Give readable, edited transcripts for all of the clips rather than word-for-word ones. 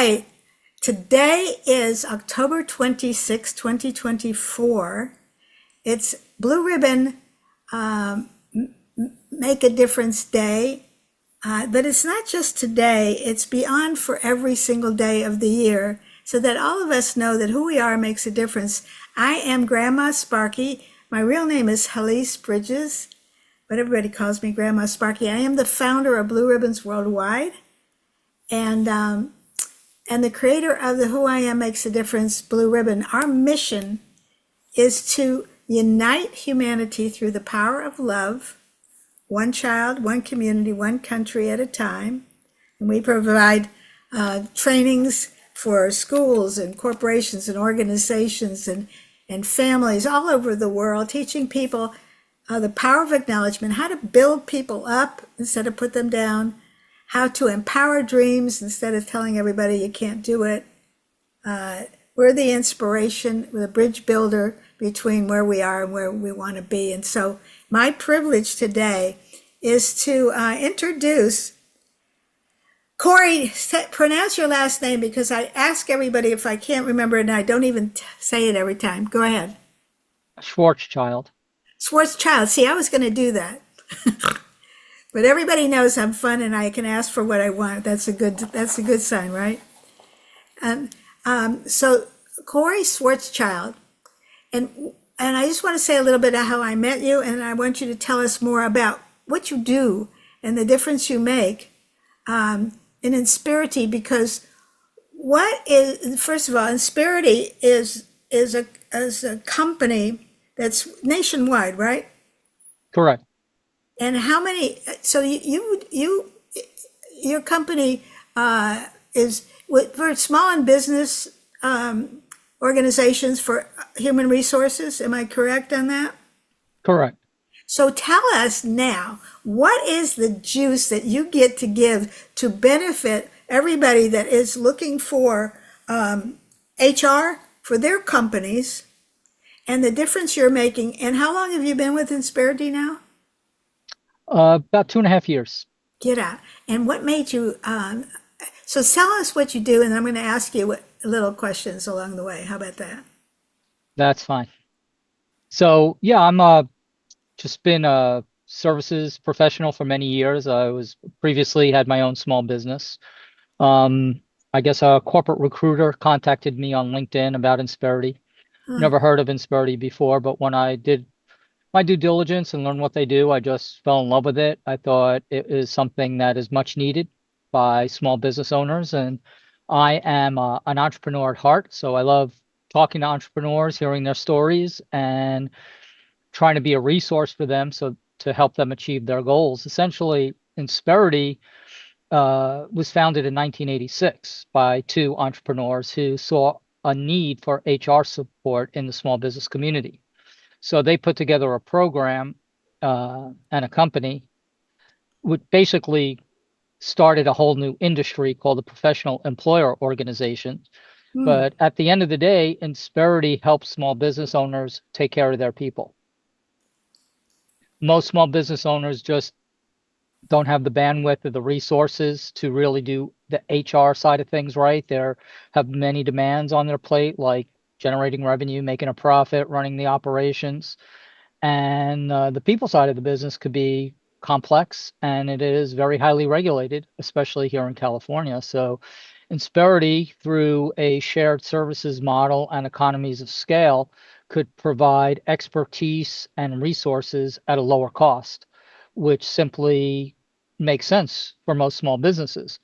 right. Today is October 26, 2024. It's Blue Ribbon Make a Difference Day. But it's not just today, it's beyond for every single day of the year, so that all of us know that who we are makes a difference. I am Grandma Sparky. My real name is Halise Bridges, but everybody calls me Grandma Sparky. I am the founder of Blue Ribbons Worldwide, and the creator of the Who I Am Makes a Difference Blue Ribbon. Our mission is to unite humanity through the power of love, one child, one community, one country at a time. And we provide trainings for schools and corporations and organizations and families all over the world, teaching people the power of acknowledgement, how to build people up instead of put them down, how to empower dreams instead of telling everybody you can't do it. We're the inspiration, we're the bridge builder between where we are and where we want to be. And so my privilege today is to introduce Cory. Pronounce your last name, because I ask everybody if I can't remember it and I don't even say it every time. Go ahead. Schwarzschild. Schwarzschild. See, I was going to do that. But everybody knows I'm fun and I can ask for what I want. That's a good sign, right? And so Cory Schwarzschild, and I just want to say a little bit of how I met you, and I want you to tell us more about what you do and the difference you make in Insperity. Because first of all, Insperity is a company that's nationwide, right? Correct. And how many? So your company is for small and business organizations for human resources. Am I correct on that? Correct. So tell us now, what is the juice that you get to give to benefit everybody that is looking for HR for their companies, and the difference you're making? And how long have you been with Insperity now? About 2.5 years. Get out. And what made you, so tell us what you do, and I'm going to ask you little questions along the way. How about that? That's fine. So yeah, I'm just been a services professional for many years. I was previously had my own small business. I guess a corporate recruiter contacted me on LinkedIn about Insperity. Huh. Never heard of Insperity before, but when I did my due diligence and learn what they do, I just fell in love with it. I thought it is something that is much needed by small business owners. And I am an entrepreneur at heart. So I love talking to entrepreneurs, hearing their stories, and trying to be a resource for them so to help them achieve their goals. Essentially, Insperity was founded in 1986 by two entrepreneurs who saw a need for HR support in the small business community. So they put together a program and a company which basically started a whole new industry called the Professional Employer Organization. Hmm. But at the end of the day, Insperity helps small business owners take care of their people. Most small business owners just don't have the bandwidth or the resources to really do the HR side of things right. They have many demands on their plate, like generating revenue, making a profit, running the operations. And the people side of the business could be complex, and it is very highly regulated, especially here in California. So Insperity, through a shared services model and economies of scale, could provide expertise and resources at a lower cost, which simply makes sense for most small businesses.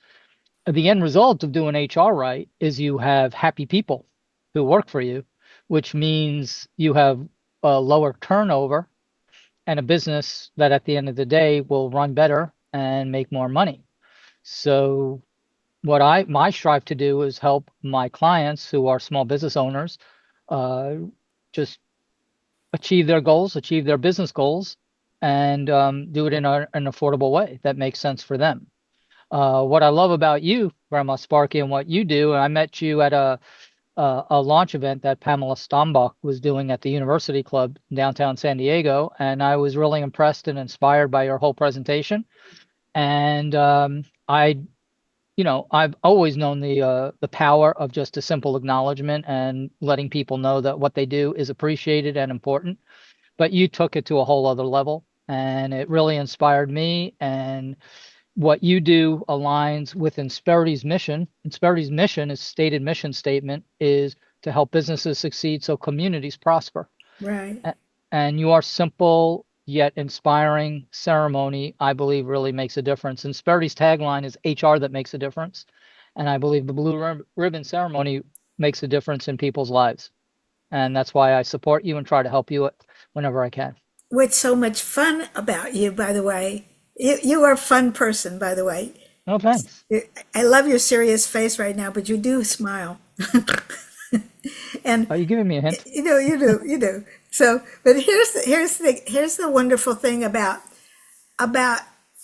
The end result of doing HR right is you have happy people who work for you, which means you have a lower turnover and a business that at the end of the day will run better and make more money. So what my strive to do is help my clients who are small business owners uh, just achieve their goals, achieve their business goals, and do it in an affordable way that makes sense for them. What I love about you, Grandma Sparky, and what you do, and I met you at a launch event that Pamela Stombach was doing at the University Club in downtown San Diego, and I was really impressed and inspired by your whole presentation. And I I've always known the power of just a simple acknowledgement and letting people know that what they do is appreciated and important. But you took it to a whole other level, and it really inspired me. And what you do aligns with Insperity's mission. Insperity's mission, is stated mission statement, is to help businesses succeed so communities prosper. Right. And your simple yet inspiring ceremony, I believe, really makes a difference. Insperity's tagline is HR that makes a difference. And I believe the Blue Ribbon ceremony makes a difference in people's lives. And that's why I support you and try to help you whenever I can. What's so much fun about you, by the way, you are a fun person, by the way. No, thanks. I love your serious face right now, but you do smile. And Are you giving me a hint? you do. So, but here's the wonderful thing about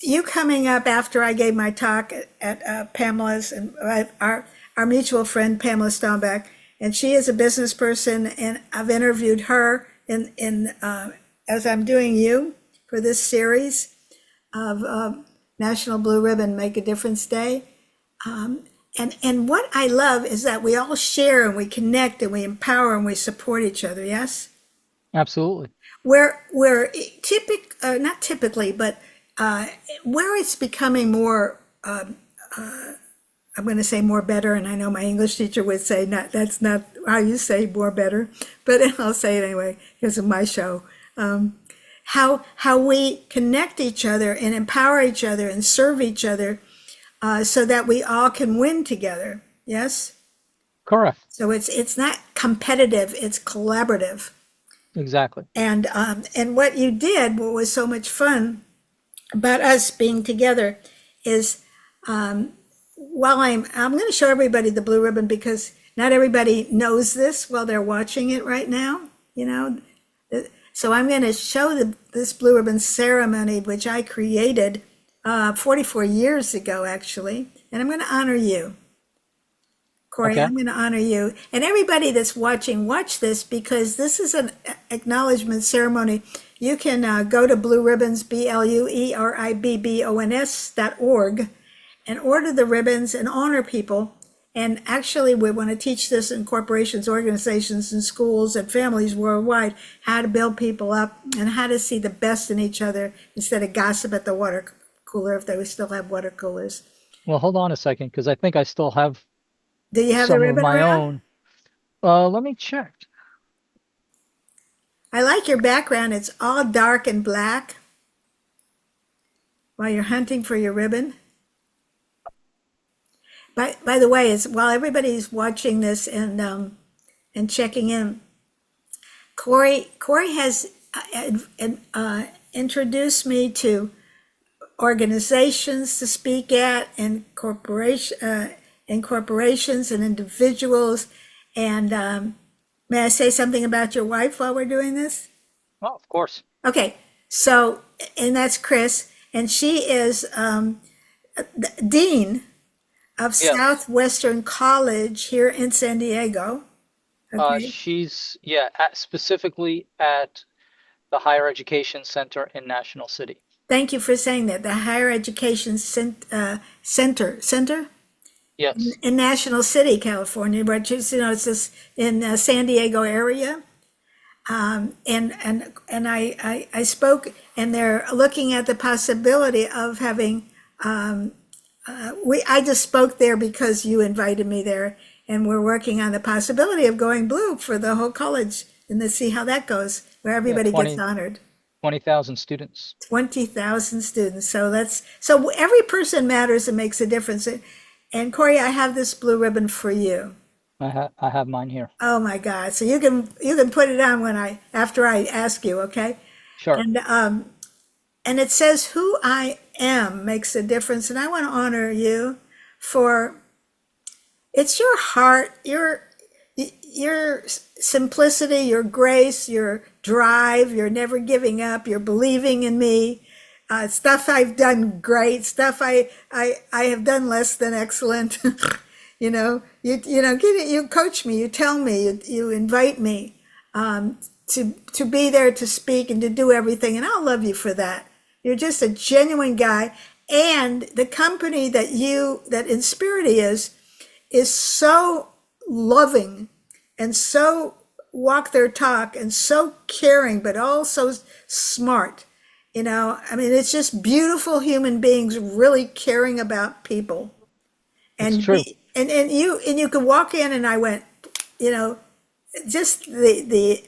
you coming up after I gave my talk at Pamela's, and our mutual friend Pamela Stonebeck, and she is a business person, and I've interviewed her in as I'm doing you for this series of National Blue Ribbon Make a Difference Day. And what I love is that we all share and we connect and we empower and we support each other. Yes. Absolutely. Where not typically, but where it's becoming more, I'm going to say more better, and I know my English teacher would say not. That's not how you say more better, but I'll say it anyway because of my show. How we connect each other and empower each other and serve each other, so that we all can win together. Yes. Correct. So it's not competitive; it's collaborative. Exactly. And what you did, what was so much fun about us being together, is while I'm going to show everybody the blue ribbon because not everybody knows this while they're watching it right now. So I'm going to show this blue ribbon ceremony, which I created 44 years ago, actually, and I'm going to honor you. Cory, Okay. I'm going to honor you. And everybody that's watching, watch this because this is an acknowledgement ceremony. You can go to Blue Ribbons, BLUERIBBONS.org, and order the ribbons and honor people. And actually, we want to teach this in corporations, organizations, and schools and families worldwide, how to build people up and how to see the best in each other instead of gossip at the water cooler if they still have water coolers. Well, hold on a second, because I think I still have Do you have the some of ribbon my around? own. Let me check. I like your background. It's all dark and black while you're hunting for your ribbon. By the way, while everybody's watching this and checking in, Cory has introduced me to organizations to speak at and corporations and individuals. And may I say something about your wife while we're doing this? Oh, of course. Okay, so, and that's Chris, and she is the dean of Yes. Southwestern College here in San Diego. Okay, She's, specifically at the Higher Education Center in National City. thank you for saying that. The Higher Education Center Yes. in National City, California, which is, it's this in San Diego area. And I spoke, and they're looking at the possibility of having. I just spoke there because you invited me there, and we're working on the possibility of going blue for the whole college, and to see how that goes, where everybody gets honored. 20,000 students. 20,000 students. So every person matters and makes a difference. And Cory, I have this blue ribbon for you. I have mine here. Oh my God! So you can put it on after I ask you, okay? Sure. And it says who I am makes a difference, and I want to honor you for it's your heart, your simplicity, your grace, your drive, your never giving up, your believing in me. Stuff I've done great, stuff I have done less than excellent. You coach me, you tell me, you invite me to be there to speak and to do everything, and I'll love you for that. You're just a genuine guy, And the company that Insperity is so loving and so walk their talk and so caring, but also smart. I mean, it's just beautiful human beings really caring about people. It's And true. you could walk in and I went, you know, just the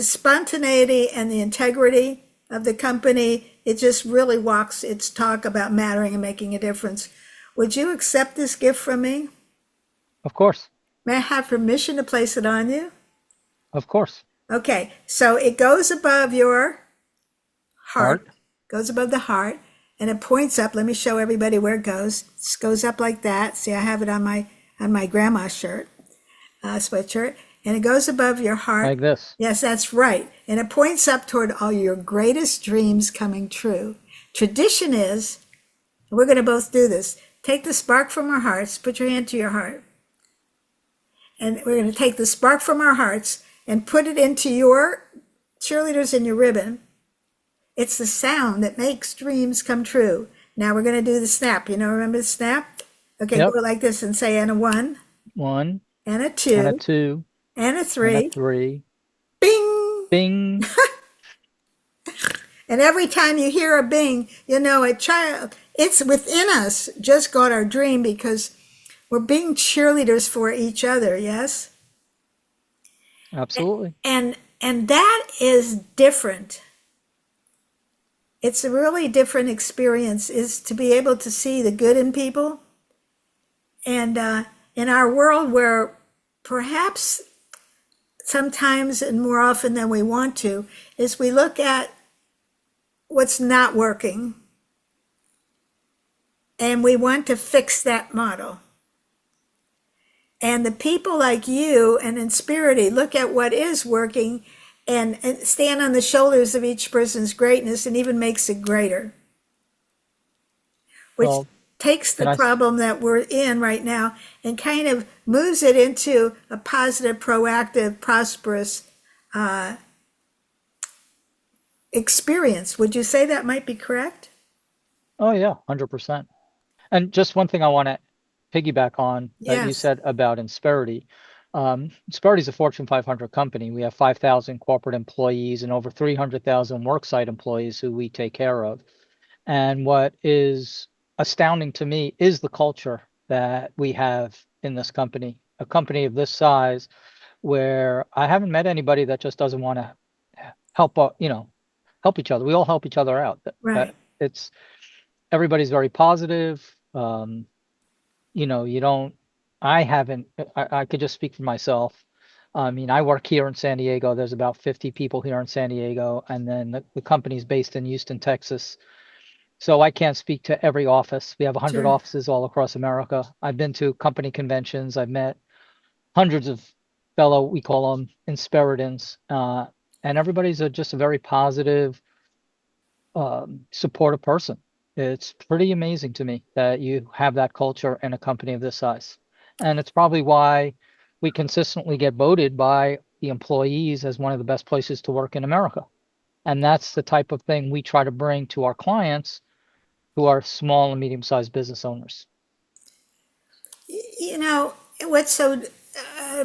spontaneity and the integrity of the company, it just really walks its talk about mattering and making a difference. Would you accept this gift from me? Of course. May I have permission to place it on you? Of course. Okay, so it goes above your heart, Heart. goes above the heart, and it points up. Let me show everybody where it goes. It goes up like that. See, I have it on my grandma's shirt, sweatshirt, and it goes above your heart. Like this. Yes, that's right. And it points up toward all your greatest dreams coming true. Tradition is, and we're going to both do this, take the spark from our hearts, put your hand to your heart, and we're going to take the spark from our hearts and put it into your cheerleaders in your ribbon. It's the sound that makes dreams come true. Now we're going to do the snap. Remember the snap? Okay, Yep. go like this and say, and a one, 1 and a and a two, 2 and a and a three. 3. Bing! Bing. And every time you hear a bing, a child, it's within us, just got our dream because we're being cheerleaders for each other, yes? Absolutely. And that is different. It's a really different experience, is to be able to see the good in people. And in our world where perhaps sometimes and more often than we want to, is we look at what's not working and we want to fix that model. And the people like you and Insperity look at what is working and stand on the shoulders of each person's greatness and even makes it greater, which Well, takes the and problem that we're in right now and kind of moves it into a positive, proactive, prosperous experience. Would you say that might be correct? oh yeah, 100%. And just one thing I want to piggyback on that you Yes, said about Insperity. Insperity is a Fortune 500 company. We have 5,000 corporate employees and over 300,000 worksite employees who we take care of. And what is astounding to me is the culture that we have in this company, a company of this size, where I haven't met anybody that just doesn't want to help, help each other. We all help each other out. right. It's everybody's very positive. You don't, I haven't, I could just speak for myself. I mean, I work here in San Diego. There's about 50 people here in San Diego, and then the company's based in Houston, Texas. So I can't speak to every office. We have 100 Sure. offices all across America. I've been to company conventions. I've met hundreds of fellow, we call them Inspiritans, and everybody's just a very positive, supportive person. It's pretty amazing to me that you have that culture in a company of this size. And it's probably why we consistently get voted by the employees as one of the best places to work in America. And that's the type of thing we try to bring to our clients who are small and medium-sized business owners. You know, what's so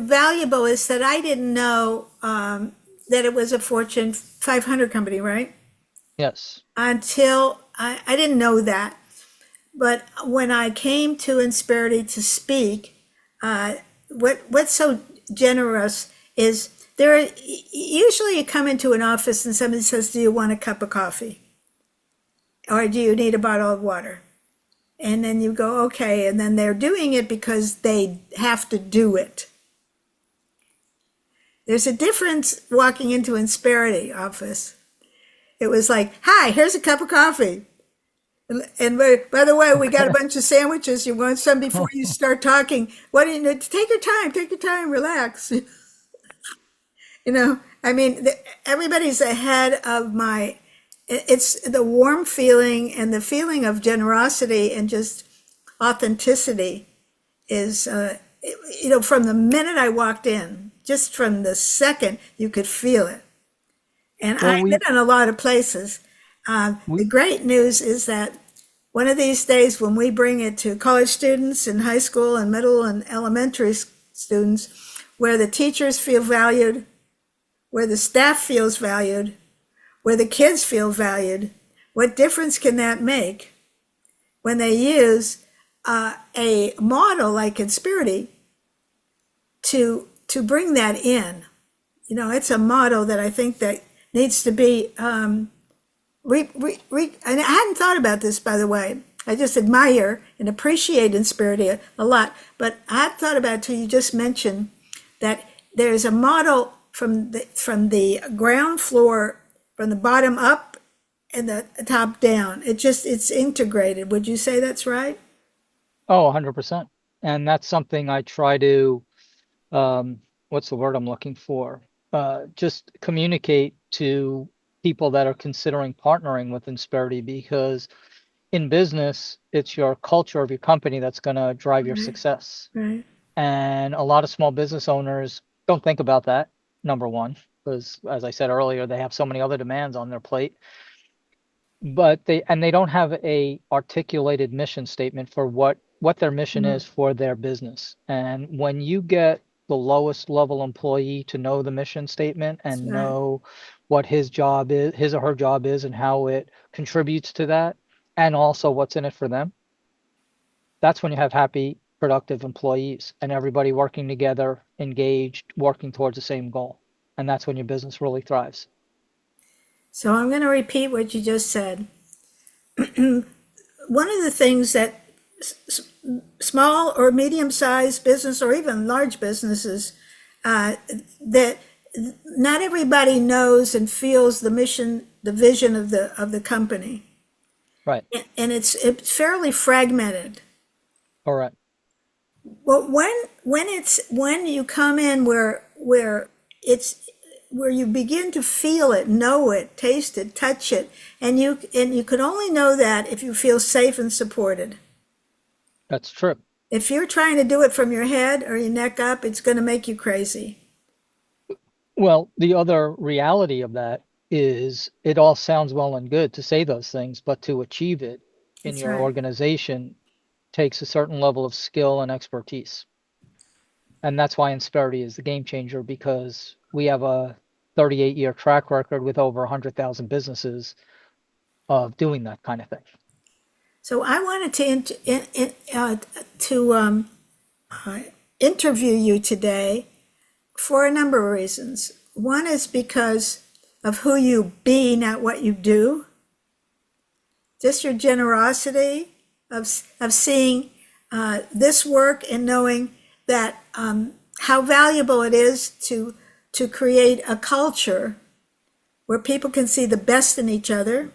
valuable is that I didn't know that it was a Fortune 500 company, right? Yes. Until I didn't know that. But when I came to Insperity to speak, what's so generous is usually you come into an office and somebody says, "Do you want a cup of coffee? Or do you need a bottle of water?" And then you go, "Okay." And then they're doing it because they have to do it. There's a difference walking into Insperity office. It was like, "Hi, here's a cup of coffee. And by the way, we got a bunch of sandwiches. You want some before you start talking? What do you need? Take your time, relax." I mean, everybody's ahead of my, it's the warm feeling and the feeling of generosity and just authenticity is, from the minute I walked in, just from the second, you could feel it. And Well, I've been in a lot of places. The we, great news is that one of these days when we bring it to college students and high school and middle and elementary students, where the teachers feel valued, where the staff feels valued, where the kids feel valued, what difference can that make when they use a model like Insperity to bring that in? You know, it's a model that I think that needs to be and I hadn't thought about this, by the way. I just admire and appreciate Insperity a lot, but I hadn't thought about it till you just mentioned that there's a model from the ground floor, from the bottom up and the top down. It's integrated. Would you say that's right? Oh, 100%. And that's something I try to, what's the word I'm looking for? Just communicate to people that are considering partnering with Insperity, because in business, it's your culture of your company that's going to drive your Right, success. right. And a lot of small business owners don't think about that, number one, because as I said earlier, they have so many other demands on their plate. But they don't have a articulated mission statement for what their mission Mm, is for their business. And when you get the lowest level employee to know the mission statement that's and right. know what his job is, his or her job is, and how it contributes to that, and also what's in it for them, that's when you have happy, productive employees and everybody working together, engaged, working towards the same goal. And that's when your business really thrives. So I'm going to repeat what you just said. One of the things that small or medium-sized business or even large businesses uh, that not everybody knows and feels the mission, the vision of the company, Right. and it's fairly fragmented. All right. But when you come in it's where you begin to feel it, know it, taste it, touch it, and you can only know that if you feel safe and supported. That's true. If you're trying to do it from your head or your neck up, it's going to make you crazy. Well, the other reality of that is it all sounds well and good to say those things, but to achieve it in That's your right. organization takes a certain level of skill and expertise. And that's why Insperity is the game changer, because we have a 38-year track record with over 100,000 businesses of doing that kind of thing. So I wanted to uh, interview you today for a number of reasons. One is because of who you be, not what you do. Just your generosity of seeing this work and knowing that how valuable it is to create a culture where people can see the best in each other,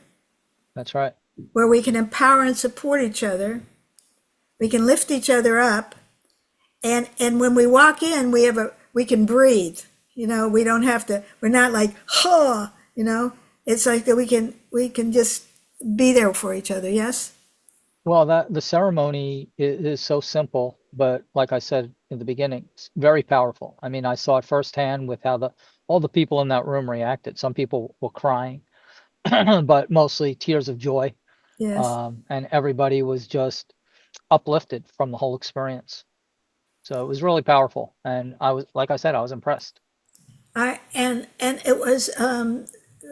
That's right. where we can empower and support each other, we can lift each other up, and when we walk in, we can breathe. You know, we don't have to. We're not like, huh. You know, it's like that we can just be there for each other. Yes. Well, that the ceremony is so simple, but like I said in the beginning, it's very powerful. I mean, I saw it firsthand with how the all the people in that room reacted. Some people were crying, but mostly tears of joy. Yes. And everybody was just uplifted from the whole experience. So it was really powerful. And I was, like I said, I was impressed. And it was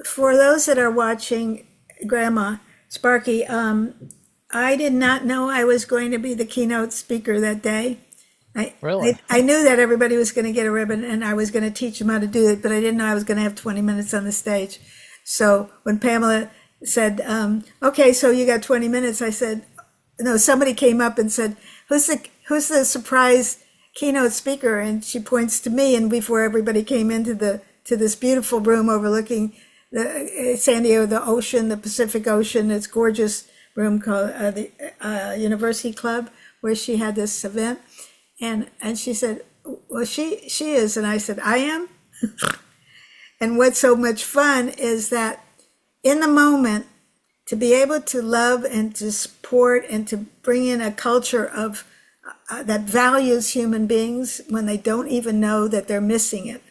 for those that are watching, Grandma Sparky. I did not know I was going to be the keynote speaker that day. I, Really? I knew that everybody was going to get a ribbon and I was going to teach them how to do it, but I didn't know I was going to have 20 minutes on the stage. So when Pamela said, okay, so you got 20 minutes, I said, no, somebody came up and said, who's the surprise keynote speaker? And she points to me. And before everybody came into to this beautiful room overlooking the San Diego, the ocean, the Pacific Ocean, it's gorgeous room called the University Club, where she had this event. And she said, well, she is. And I said, I am. And what's so much fun is that in the moment, to be able to love and to support and to bring in a culture of that values human beings when they don't even know that they're missing it.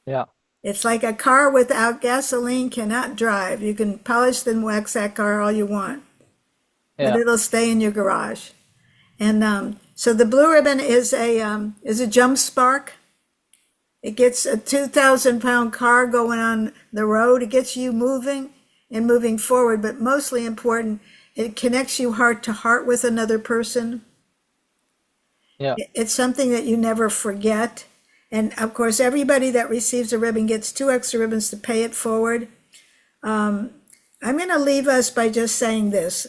Yeah. It's like a car without gasoline cannot drive. You can polish and wax that car all you want. but Yeah. it'll stay in your garage. And so the blue ribbon is a jump spark. It gets a 2,000-pound car going on the road. It gets you moving and moving forward, but mostly important, it connects you heart to heart with another person. Yeah. It's something that you never forget. And of course, everybody that receives a ribbon gets 2 extra ribbons to pay it forward. I'm going to leave us by just saying this.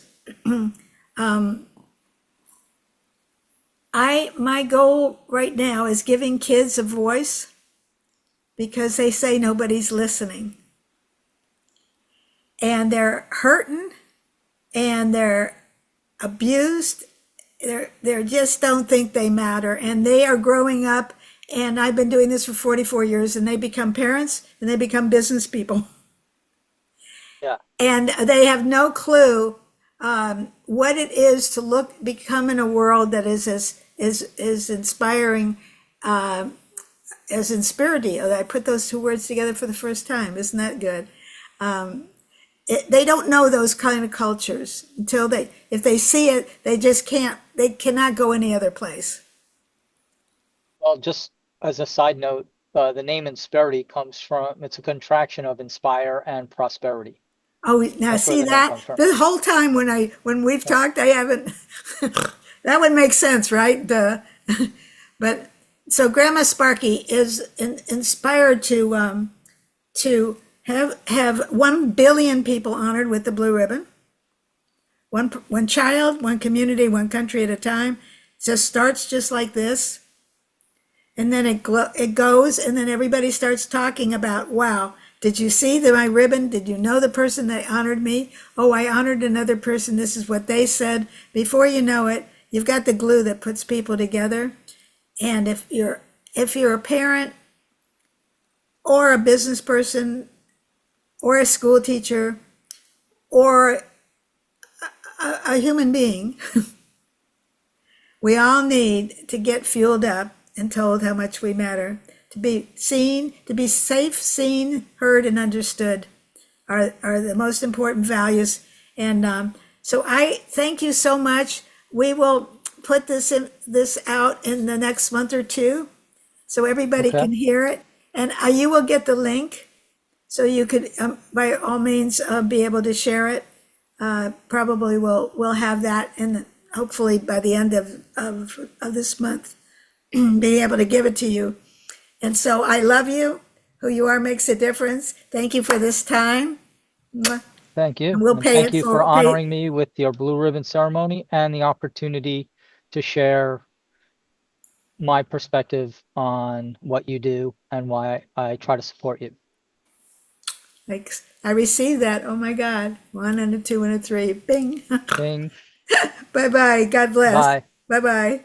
My goal right now is giving kids a voice because they say nobody's listening. And they're hurting and they're abused. They just don't think they matter. And they are growing up, and I've been doing this for 44 years, and they become parents and they become business people. Yeah. And they have no clue what it is to become in a world that is as inspiring as Insperity. I put those 2 words together for the first time. Isn't that good? They don't know those kind of cultures until if they see it, they cannot go any other place. Well, just as a side note, the name Insperity comes from, it's a contraction of inspire and prosperity. Oh, now That's where see the name that comes from. the whole time when we've talked, I haven't. That would make sense, right? But so Grandma Sparky is inspired to have 1 billion people honored with the blue ribbon. One child, one community, one country at a time. Just starts just like this, and then it goes, and then everybody starts talking about, wow, did you see my ribbon? Did you know the person that honored me? Oh, I honored another person. This is what they said. Before you know it, you've got the glue that puts people together. And if you're a parent or a business person or a school teacher or a human being, we all need to get fueled up and told how much we matter. To be seen, to be safe, seen, heard, and understood are the most important values. And so I thank you so much. We will put this out in the next month or two so everybody Okay. can hear it. And you will get the link so you could, by all means, be able to share it. Probably we'll have that, and hopefully by the end of this month, be able to give it to you. And so I love you. Who you are makes a difference. Thank you for this time. And Thank you. we'll And pay thank it you for for honoring me with your blue ribbon ceremony and the opportunity to share my perspective on what you do and why I try to support you. like I received that. Oh my God. 1 and a 2 and a 3. Bing. Bing. Bye bye. God bless. Bye. Bye bye.